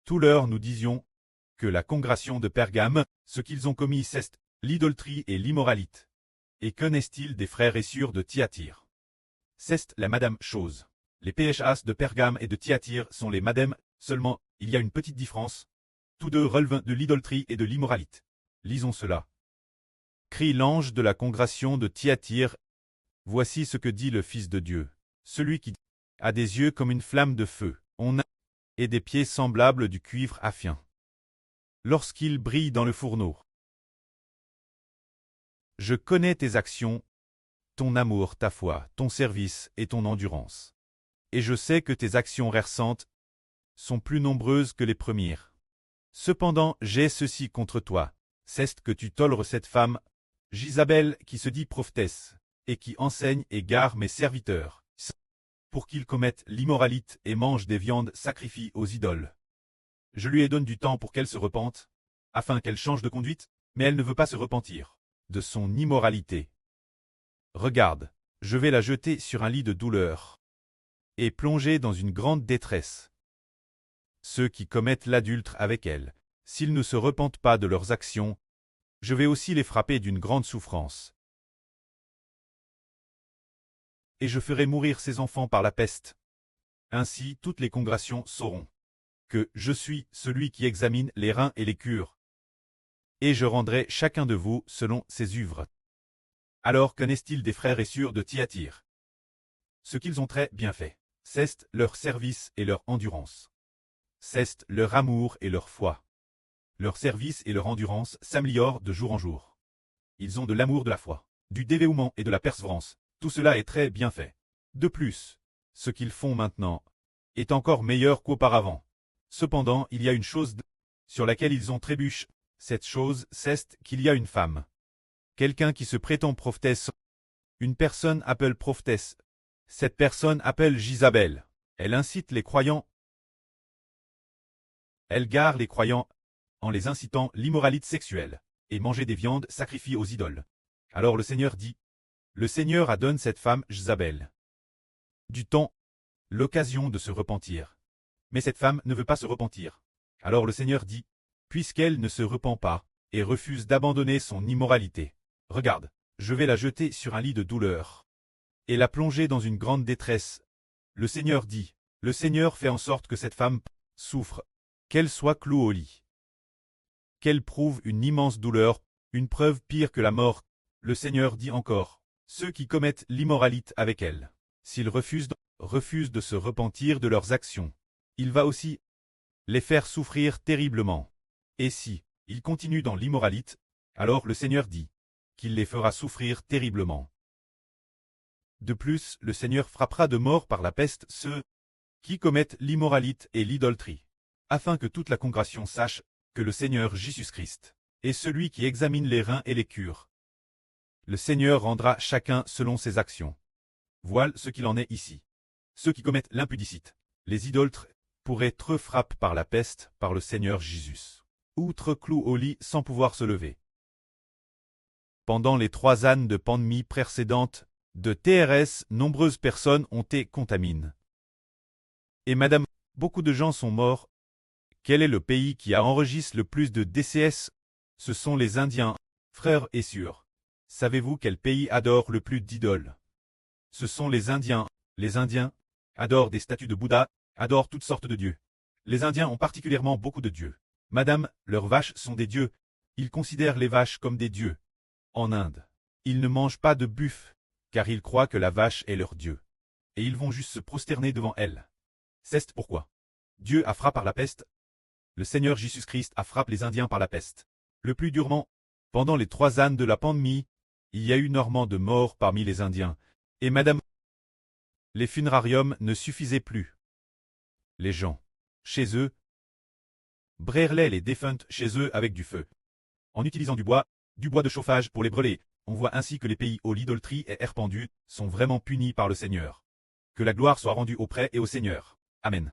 Tout l'heure nous disions que la congrégation de Pergame, ce qu'ils ont commis c'est l'idolâtrie et l'immoralité. Et que n'est-il des frères et sœurs de Thyatire? C'est la madame chose. Les PHAs de Pergame et de Thyatire sont les madames, seulement, il y a une petite différence. Tous deux relevant de l'idolâtrie et de l'immoralité. Lisons cela. Crie l'ange de la congrégation de Thyatire. Voici ce que dit le Fils de Dieu. Celui qui a des yeux comme une flamme de feu, et des pieds semblables du cuivre affin. Lorsqu'il brille dans le fourneau. Je connais tes actions, ton amour, ta foi, ton service et ton endurance. Et je sais que tes actions récentes sont plus nombreuses que les premières. Cependant, j'ai ceci contre toi, c'est que tu tolères cette femme, Jézabel, qui se dit prophétesse, et qui enseigne et gare mes serviteurs, pour qu'ils commettent l'immoralité et mangent des viandes sacrifiées aux idoles. Je lui ai donné du temps pour qu'elle se repente, afin qu'elle change de conduite, mais elle ne veut pas se repentir de son immoralité. Regarde, je vais la jeter sur un lit de douleur, et plonger dans une grande détresse. Ceux qui commettent l'adultère avec elle, s'ils ne se repentent pas de leurs actions, je vais aussi les frapper d'une grande souffrance. Et je ferai mourir ses enfants par la peste. Ainsi toutes les congrégations sauront que je suis celui qui examine les reins et les cœurs. Et je rendrai chacun de vous selon ses œuvres. Alors qu'en est-il des frères et sœurs de Thyatire? Ce qu'ils ont très bien fait, c'est leur service et leur endurance. C'est leur amour et leur foi. Leur service et leur endurance s'améliorent de jour en jour. Ils ont de l'amour de la foi, du dévouement et de la persévérance. Tout cela est très bien fait. De plus, ce qu'ils font maintenant est encore meilleur qu'auparavant. Cependant, il y a une chose sur laquelle ils ont trébuché. Cette chose, c'est qu'il y a une femme. Quelqu'un qui se prétend prophétesse. Une personne appelle prophétesse. Cette personne appelle Jézabel. Elle incite les croyants. Elle gare les croyants en les incitant l'immoralité sexuelle et manger des viandes sacrifiées aux idoles. Alors le Seigneur dit, le Seigneur a donné cette femme Jézabel du temps, l'occasion de se repentir. Mais cette femme ne veut pas se repentir. Alors le Seigneur dit, puisqu'elle ne se repent pas et refuse d'abandonner son immoralité, regarde, je vais la jeter sur un lit de douleur et la plonger dans une grande détresse. Le Seigneur dit, le Seigneur fait en sorte que cette femme souffre, qu'elle soit clouée au lit, qu'elle prouve une immense douleur, une preuve pire que la mort. Le Seigneur dit encore, ceux qui commettent l'immoralité avec elle, s'ils refusent de se repentir de leurs actions, il va aussi les faire souffrir terriblement. Et si ils continuent dans l'immoralité, alors le Seigneur dit qu'il les fera souffrir terriblement. De plus, le Seigneur frappera de mort par la peste ceux qui commettent l'immoralité et l'idolâtrie, afin que toute la congrégation sache que le Seigneur Jésus-Christ est celui qui examine les reins et les cœurs. Le Seigneur rendra chacun selon ses actions. Voilà ce qu'il en est ici. Ceux qui commettent l'impudicité, les idolâtres, pourraient être frappés par la peste par le Seigneur Jésus. Outre clous au lit sans pouvoir se lever. Pendant les 3 années de pandémie précédente, de TRS, nombreuses personnes ont été contaminées. Et madame, beaucoup de gens sont morts. Quel est le pays qui a enregistré le plus de DCS? Ce sont les Indiens, frères et sœurs. Savez-vous quel pays adore le plus d'idoles? Ce sont les Indiens. Les Indiens adorent des statues de Bouddha, adorent toutes sortes de dieux. Les Indiens ont particulièrement beaucoup de dieux. Madame, leurs vaches sont des dieux. Ils considèrent les vaches comme des dieux. En Inde, ils ne mangent pas de buffle, car ils croient que la vache est leur dieu. Et ils vont juste se prosterner devant elle. C'est pourquoi Dieu a frappé par la peste. Le Seigneur Jésus-Christ a frappé les Indiens par la peste. Le plus durement, pendant les 3 années de la pandémie, il y a eu énormément de morts parmi les Indiens. Et madame, les funérariums ne suffisaient plus. Les gens, chez eux, brûlaient les défunts chez eux avec du feu. En utilisant du bois de chauffage pour les brûler, on voit ainsi que les pays où l'idolâtrie est répandue sont vraiment punis par le Seigneur. Que la gloire soit rendue auprès et au Seigneur. Amen.